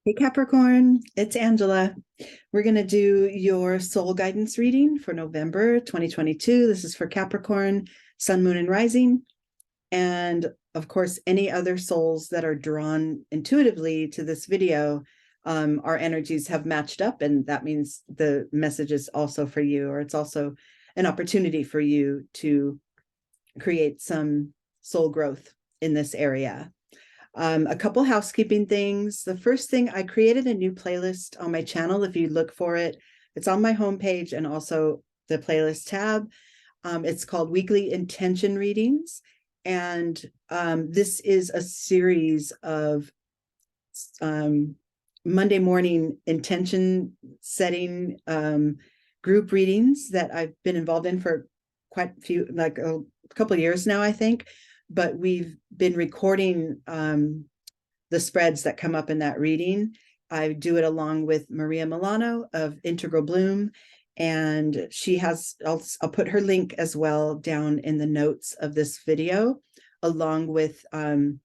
Hey Capricorn, it's Angela. We're going to do your soul guidance reading for November 2022. This is for Capricorn, Sun, Moon, and Rising. And of course, any other souls that are drawn intuitively to this video, our energies have matched up, and that means the message is also for you, or it's also an opportunity for you to create some soul growth in this area. A couple housekeeping things. The first thing, I created a new playlist on my channel. If you look for it, it's on my homepage and also the playlist tab. It's called Weekly Intention Readings. And this is a series of Monday morning intention setting group readings that I've been involved in for quite a few, like a couple of years now, I think. But we've been recording the spreads that come up in that reading. I do it along with Maria Mellano of Integral Bloom, and she has, I'll put her link as well down in the notes of this video, along with the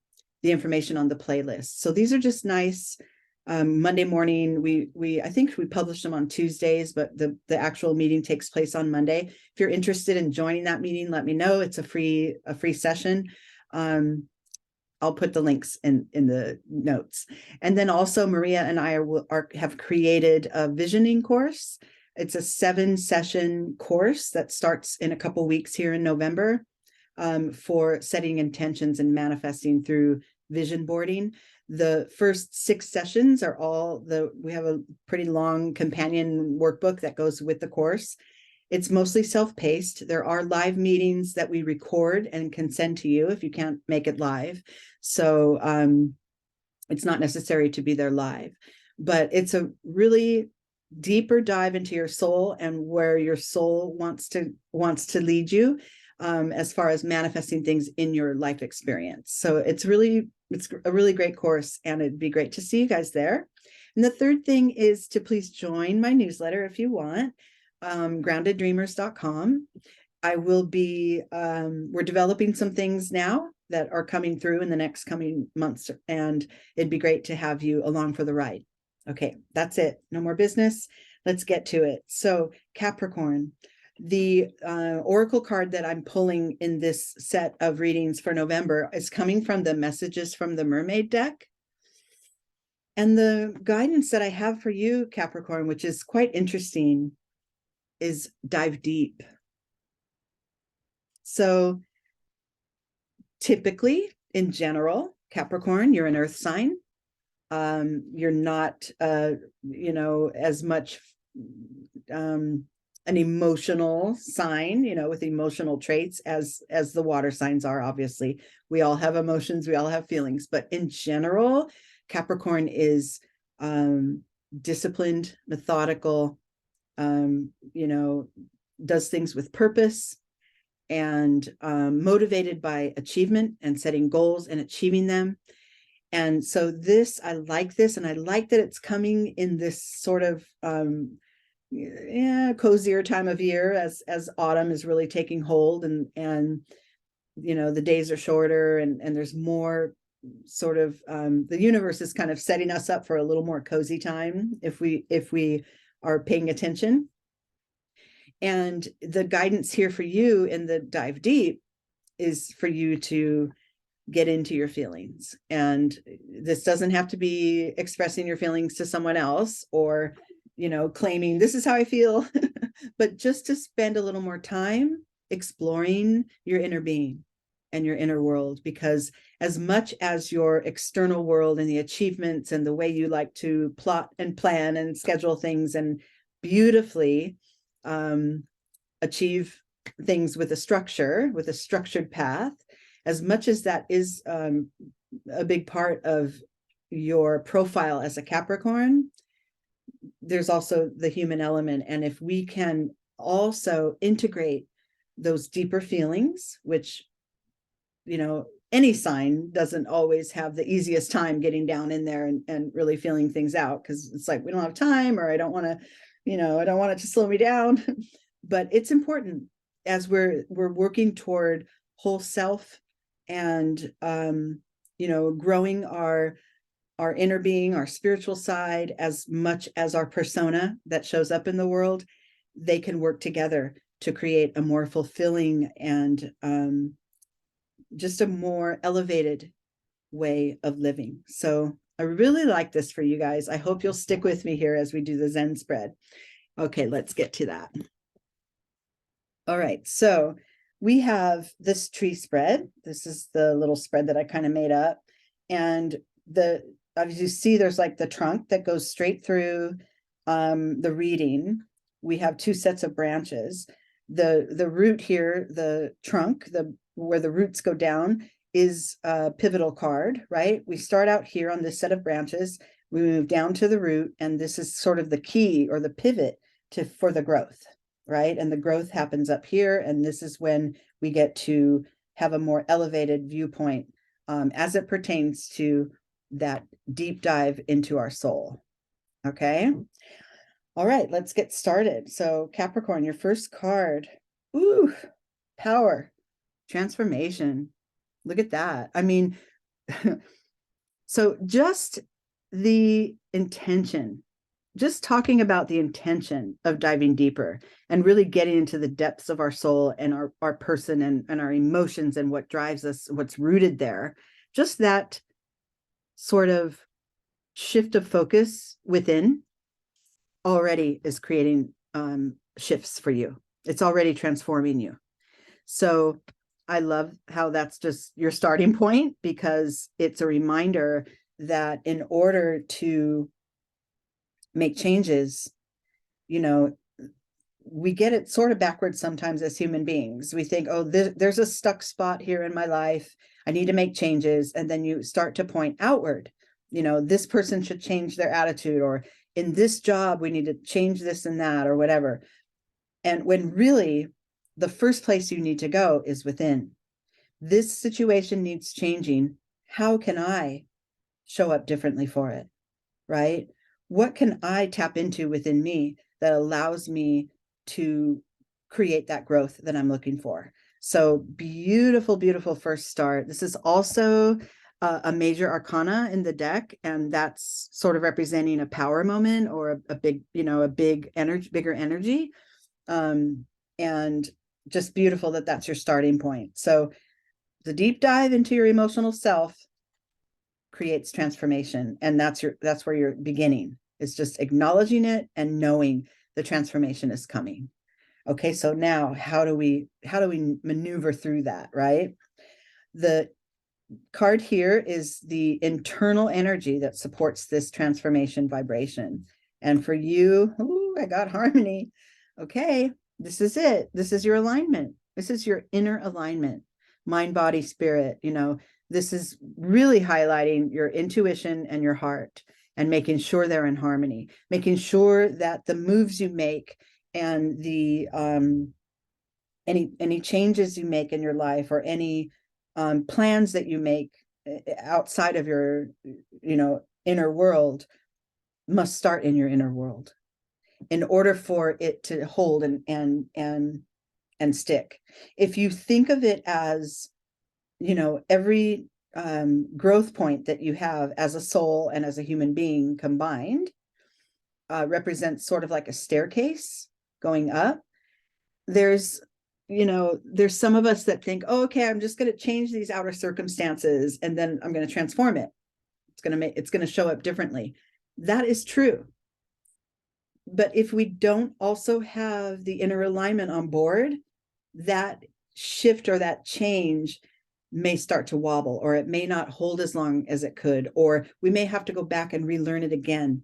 information on the playlist. So these are just nice Monday morning. I think we publish them on Tuesdays, but the actual meeting takes place on Monday. If you're interested in joining that meeting, let me know. It's a free session. I'll put the links in the notes. And then also Maria and I have created a visioning course. It's a 7-session course that starts in a couple weeks here in November for setting intentions and manifesting through vision boarding. The first 6 sessions are we have a pretty long companion workbook that goes with the course. It's mostly self-paced. There are live meetings that we record and can send to you if you can't make it live. So it's not necessary to be there live, but it's a really deeper dive into your soul and where your soul wants to lead you as far as manifesting things in your life experience. So it's a really great course, and it'd be great to see you guys there. And the third thing is to please join my newsletter if you want, groundeddreamers.com. I will be, we're developing some things now that are coming through in the next coming months, and it'd be great to have you along for the ride. Okay, that's it. No more business. Let's get to it. So Capricorn, the oracle card that I'm pulling in this set of readings for November is coming from the Messages from the Mermaid deck. And the guidance that I have for you, Capricorn, which is quite interesting, is dive deep. So typically, in general, Capricorn, you're an earth sign. You're not, as much an emotional sign, with emotional traits as the water signs are. Obviously, we all have emotions, we all have feelings, but in general, Capricorn is disciplined, methodical, does things with purpose, and motivated by achievement and setting goals and achieving them. And so I like this, and I like that it's coming in this sort of cozier time of year as autumn is really taking hold, and the days are shorter, and there's more sort of the universe is kind of setting us up for a little more cozy time if we are paying attention. And the guidance here for you in the dive deep is for you to get into your feelings. And this doesn't have to be expressing your feelings to someone else or, claiming this is how I feel, but just to spend a little more time exploring your inner being and your inner world. Because as much as your external world and the achievements and the way you like to plot and plan and schedule things and beautifully achieve things with a structured path, as much as that is a big part of your profile as a Capricorn, there's also the human element. And if we can also integrate those deeper feelings, which, any sign doesn't always have the easiest time getting down in there and really feeling things out, because it's like, we don't have time, or I don't want it to slow me down. But it's important as we're working toward whole self and growing our our inner being, our spiritual side, as much as our persona that shows up in the world, they can work together to create a more fulfilling and just a more elevated way of living. So I really like this for you guys. I hope you'll stick with me here as we do the Zen spread. Okay, let's get to that. All right, so we have this tree spread. This is the little spread that I kind of made up. And as you see, there's like the trunk that goes straight through the reading. We have two sets of branches. The root here, the trunk, where the roots go down, is a pivotal card, right? We start out here on this set of branches, we move down to the root, and this is sort of the key or the pivot for the growth, right? And the growth happens up here, and this is when we get to have a more elevated viewpoint as it pertains to that deep dive into our soul. Okay. All right, let's get started. So Capricorn, your first card. Ooh, power, transformation. Look at that. I mean, so just the intention, just talking about the intention of diving deeper and really getting into the depths of our soul and our person and our emotions and what drives us, what's rooted there, just that sort of shift of focus within already is creating shifts for you. It's already transforming you. So I love how that's just your starting point, because it's a reminder that in order to make changes, we get it sort of backwards sometimes as human beings. We think, oh, there's a stuck spot here in my life. I need to make changes. And then you start to point outward. This person should change their attitude, or in this job, we need to change this and that, or whatever. And when really the first place you need to go is within. This situation needs changing. How can I show up differently for it? Right? What can I tap into within me that allows me to create that growth that I'm looking for? So beautiful, beautiful first start. This is also a major arcana in the deck, and that's sort of representing a power moment or a big, a big energy, bigger energy. And just beautiful that that's your starting point. So the deep dive into your emotional self creates transformation, and that's where you're beginning. It's just acknowledging it and knowing the transformation is coming. Okay, so now how do we maneuver through that, right? The card here is the internal energy that supports this transformation vibration. And for you, ooh, I got harmony. Okay, this is it. This is your alignment. This is your inner alignment, mind, body, spirit. This is really highlighting your intuition and your heart and making sure they're in harmony, making sure that the moves you make and the any changes you make in your life, or any plans that you make outside of your inner world, must start in your inner world in order for it to hold and stick. If you think of it as every growth point that you have as a soul and as a human being combined represents sort of like a staircase going up. There's some of us that think, oh, okay, I'm just going to change these outer circumstances and then I'm going to transform it. It's going to show up differently. That is true. But if we don't also have the inner alignment on board, that shift or that change may start to wobble, or it may not hold as long as it could, or we may have to go back and relearn it again.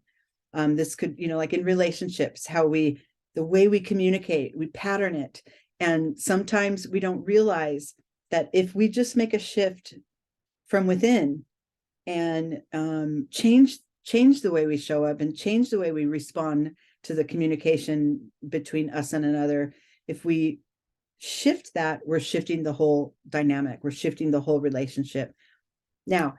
This could, like in relationships, the way we communicate, we pattern it. And sometimes we don't realize that if we just make a shift from within and change the way we show up and change the way we respond to the communication between us and another, if we shift that, we're shifting the whole dynamic, we're shifting the whole relationship. Now,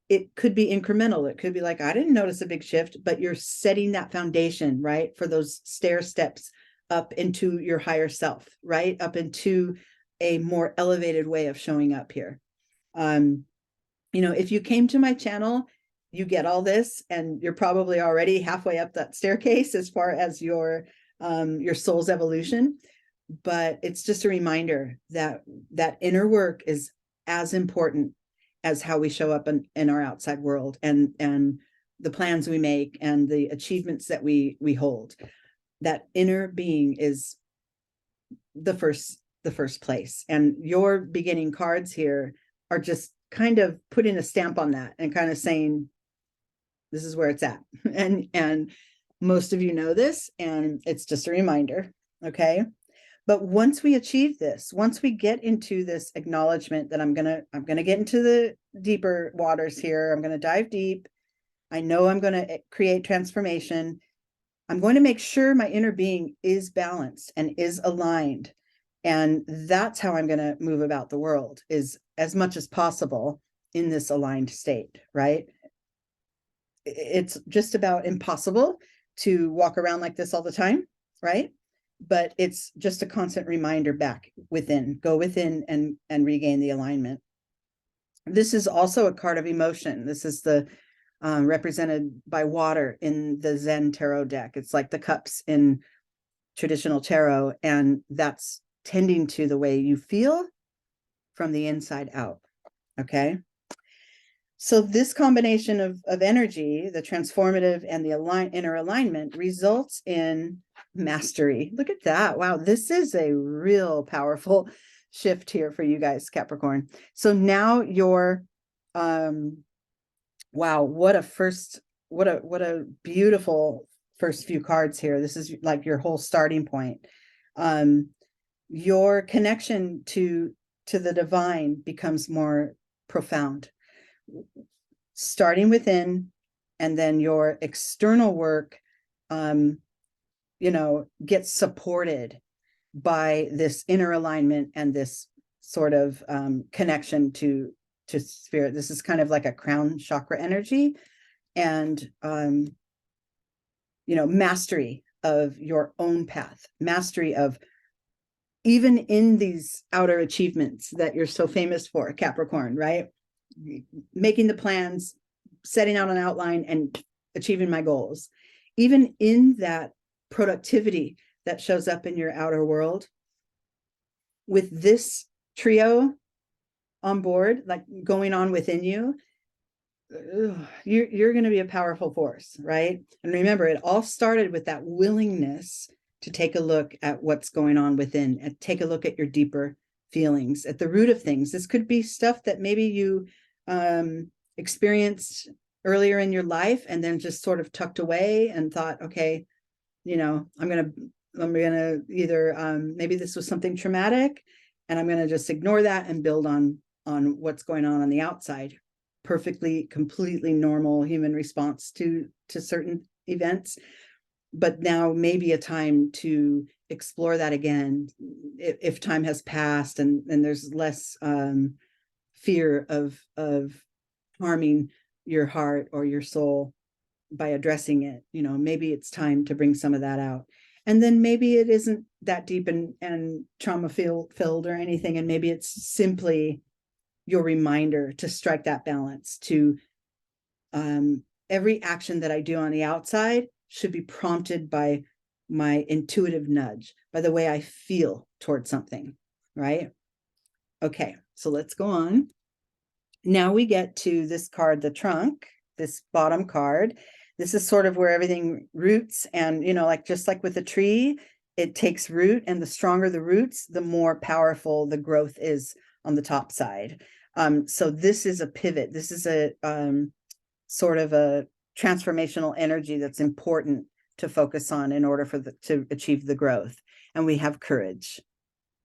it could be incremental. It could be like, I didn't notice a big shift, but you're setting that foundation, right, for those stair steps up into your higher self, right, up into a more elevated way of showing up here. If you came to my channel you get all this, and you're probably already halfway up that staircase as far as your soul's evolution. But it's just a reminder that that inner work is as important as how we show up in our outside world, and the plans we make and the achievements that we hold. That inner being is the first place. And your beginning cards here are just kind of putting a stamp on that and kind of saying, this is where it's at. And most of you know this, and it's just a reminder. Okay. But once we achieve this, once we get into this acknowledgement that I'm gonna get into the deeper waters here, I'm gonna dive deep. I know I'm gonna create transformation. I'm going to make sure my inner being is balanced and is aligned. And that's how I'm going to move about the world, is as much as possible in this aligned state, right? It's just about impossible to walk around like this all the time, right? But it's just a constant reminder back within, go within and regain the alignment. This is also a card of emotion. This is the represented by water in the Zen Tarot deck. It's like the cups in traditional tarot, and that's tending to the way you feel from the inside out. Okay. So this combination of energy, the transformative and the inner alignment, results in mastery. Look at that. Wow. This is a real powerful shift here for you guys, Capricorn. So now you're, wow, what a beautiful first few cards here. This is like your whole starting point. Your connection to the divine becomes more profound, starting within, and then your external work, gets supported by this inner alignment and this sort of connection to spirit. This is kind of like a crown chakra energy, and mastery of your own path, mastery of even in these outer achievements that you're so famous for, Capricorn, right? Making the plans, setting out an outline, and achieving my goals. Even in that productivity that shows up in your outer world, with this trio on board, like going on within you, you're going to be a powerful force, right? And remember, it all started with that willingness to take a look at what's going on within, and take a look at your deeper feelings, at the root of things. This could be stuff that maybe you experienced earlier in your life and then just sort of tucked away and thought, okay, I'm gonna either maybe this was something traumatic, and I'm gonna just ignore that and build on what's going on the outside. Perfectly, completely normal human response to certain events. But now maybe a time to explore that again, if time has passed and there's less fear of harming your heart or your soul by addressing it. Maybe it's time to bring some of that out. And then maybe it isn't that deep and trauma filled or anything, and maybe it's simply your reminder to strike that balance, to every action that I do on the outside should be prompted by my intuitive nudge, by the way I feel towards something, right? Okay, so let's go on. Now we get to this card, the trunk, this bottom card. This is sort of where everything roots, and just like with a tree, it takes root, and the stronger the roots, the more powerful the growth is on the top side. So this is a pivot. This is a sort of a transformational energy that's important to focus on in order to achieve the growth. And we have courage.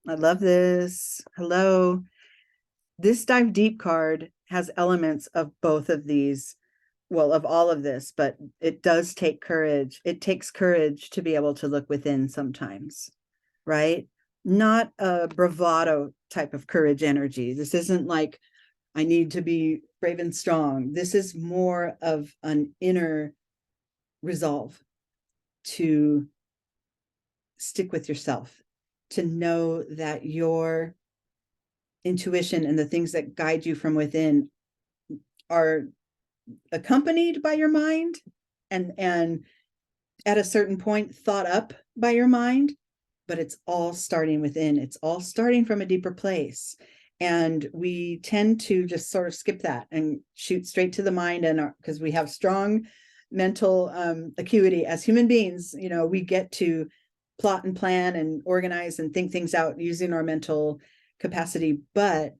I love this. Hello. This dive deep card has elements of both of these, well, of all of this, but it does take courage. It takes courage to be able to look within sometimes, right? Not a bravado type of courage energy. This isn't like, I need to be brave and strong. This is more of an inner resolve to stick with yourself, to know that your intuition and the things that guide you from within are accompanied by your mind and at a certain point thought up by your mind, but it's all starting within. It's all starting from a deeper place. And we tend to just sort of skip that and shoot straight to the mind. And because we have strong mental acuity as human beings, you know, we get to plot and plan and organize and think things out using our mental capacity. But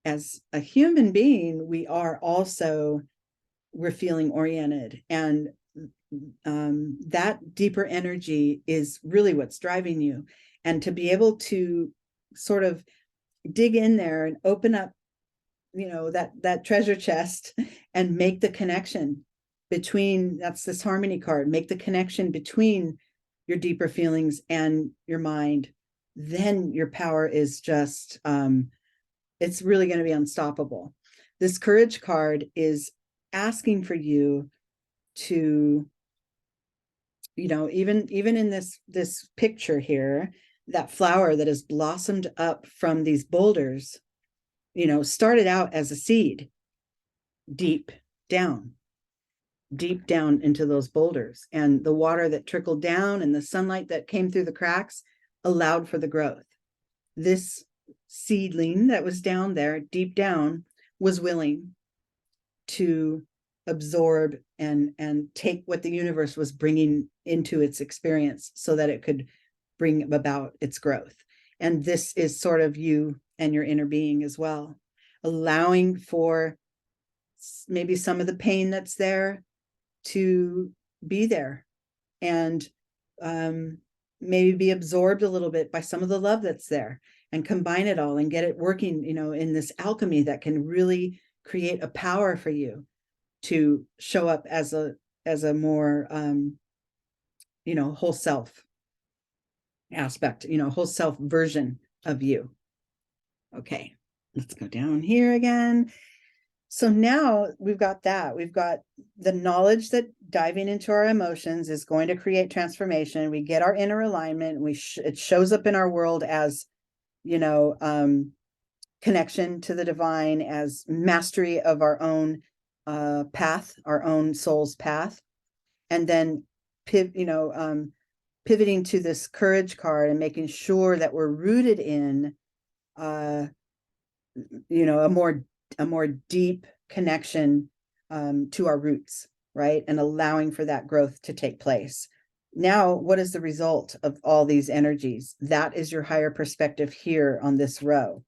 as a human being, we're feeling oriented, and that deeper energy is really what's driving you. And to be able to sort of dig in there and open up, you know, that treasure chest and make the connection between, that's this harmony card, make the connection between your deeper feelings and your mind, then your power is just it's really going to be unstoppable. This courage card is asking for you to, you know, even in this picture here, that flower that has blossomed up from these boulders, you know, started out as a seed deep down into those boulders, and the water that trickled down and the sunlight that came through the cracks allowed for the growth. This seedling that was down there deep down was willing to absorb and take what the universe was bringing into its experience so that it could bring about its growth. And this is sort of you and your inner being as well, allowing for maybe some of the pain that's there to be there, and maybe be absorbed a little bit by some of the love that's there, and combine it all and get it working, you know, in this alchemy that can really create a power for you to show up as a more you know, whole self aspect, you know, whole self version of you. Okay, let's go down here again. So now we've got the knowledge that diving into our emotions is going to create transformation. We get our inner alignment. It shows up in our world as, you know, connection to the divine, as mastery of our own path, our own soul's path. And then, pivoting to this courage card and making sure that we're rooted in, you know, a more deep connection to our roots, right? And allowing for that growth to take place. Now, what is the result of all these energies? That is your higher perspective here on this row.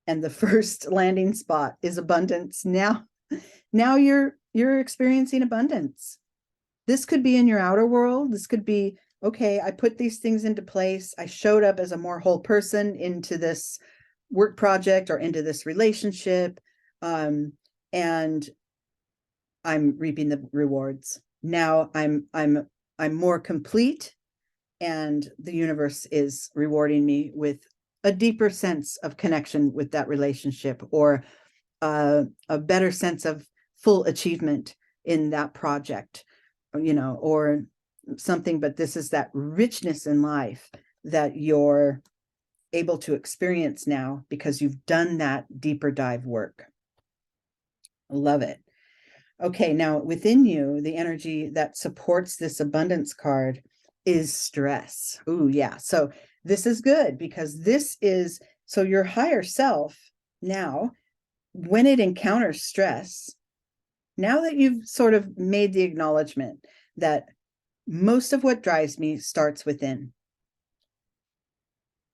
And the first landing spot is abundance. Now you're experiencing abundance. This could be in your outer world. This could be, okay, I put these things into place. I showed up as a more whole person into this work project or into this relationship, and I'm reaping the rewards. Now I'm more complete, and the universe is rewarding me with a deeper sense of connection with that relationship, or a better sense of full achievement in that project, you know, or something. But this is that richness in life that you're able to experience now because you've done that deeper dive work. I love it. Okay, now within you, the energy that supports this abundance card is stress. Ooh, yeah. So this is good because so your higher self now, when it encounters stress, now that you've sort of made the acknowledgement that most of what drives me starts within,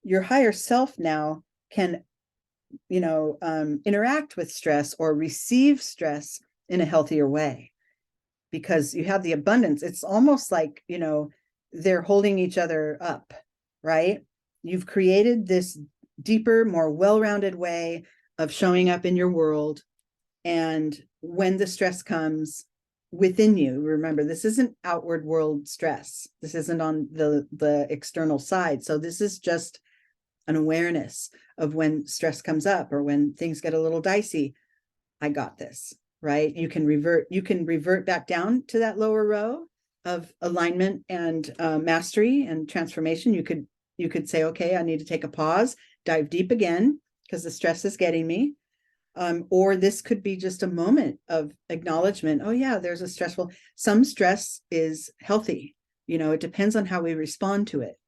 your higher self now can, you know, interact with stress or receive stress in a healthier way because you have the abundance. It's almost like, you know, they're holding each other up, right? You've created this deeper, more well-rounded way of showing up in your world. And when the stress comes within you, remember, this isn't outward world stress. This isn't on the external side. So this is just an awareness of when stress comes up or when things get a little dicey. I got this, right? You can revert back down to that lower row of alignment and mastery and transformation. You could say, okay, I need to take a pause, dive deep again because the stress is getting me. Or this could be just a moment of acknowledgement. Oh yeah, there's a stressful, some stress is healthy. It depends on how we respond to it.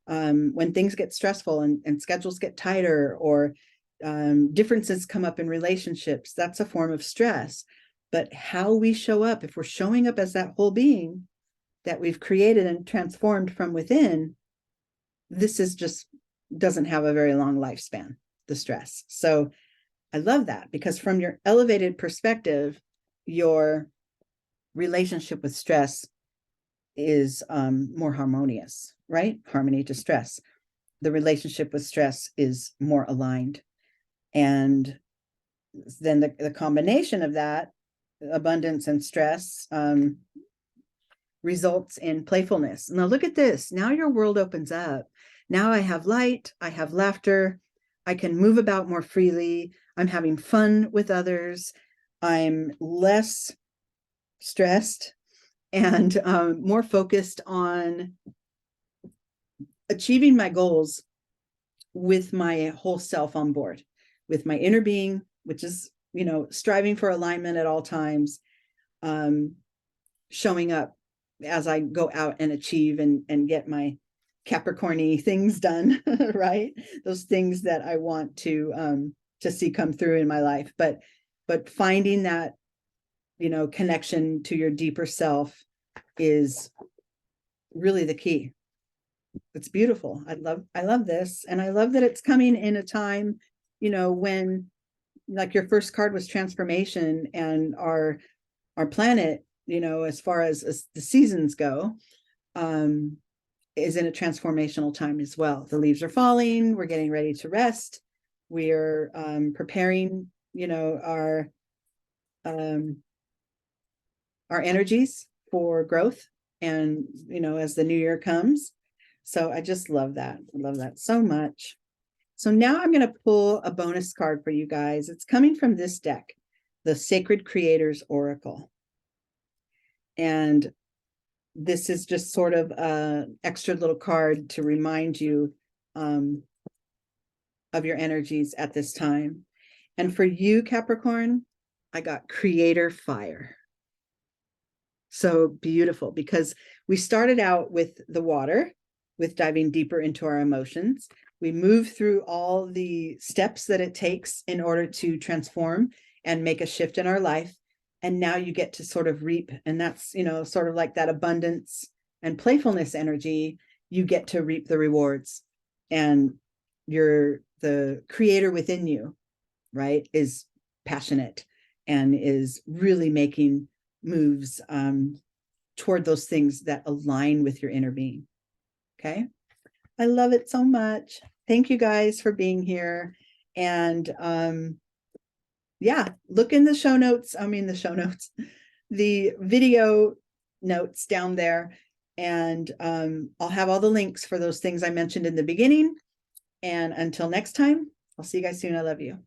When things get stressful and schedules get tighter, or differences come up in relationships, that's a form of stress. But how we show up, if we're showing up as that whole being that we've created and transformed from within, this is just doesn't have a very long lifespan, the stress. So I love that, because from your elevated perspective, your relationship with stress is more harmonious, right? Harmony to stress. The relationship with stress is more aligned. And then the combination of that, abundance and stress, results in playfulness. Now look at this. Now your world opens up. Now I have light, I have laughter, I can move about more freely, I'm having fun with others, I'm less stressed and more focused on achieving my goals with my whole self on board, with my inner being, which is, striving for alignment at all times, showing up as I go out and achieve and get my Capricorn-y things done, right? Those things that I want to see come through in my life. But finding that, connection to your deeper self is really the key. It's beautiful. I love this. And I love that it's coming in a time, when, like, your first card was transformation, and our planet, as far as the seasons go, is in a transformational time as well. The leaves are falling. We're getting ready to rest. We're preparing, our energies for growth, and as the new year comes. So I just love that. I love that so much. So now I'm going to pull a bonus card for you guys. It's coming from this deck, the Sacred Creators Oracle. And this is just sort of an extra little card to remind you of your energies at this time. And for you, Capricorn, I got Creator Fire. So beautiful, because we started out with the water, with diving deeper into our emotions. We move through all the steps that it takes in order to transform and make a shift in our life. And now you get to sort of reap, and that's, sort of like that abundance and playfulness energy. You get to reap the rewards, and the creator within you, right, is passionate and is really making moves toward those things that align with your inner being. Okay. I love it so much. Thank you guys for being here. And yeah, look in the show notes. The video notes down there. And I'll have all the links for those things I mentioned in the beginning. And until next time, I'll see you guys soon. I love you.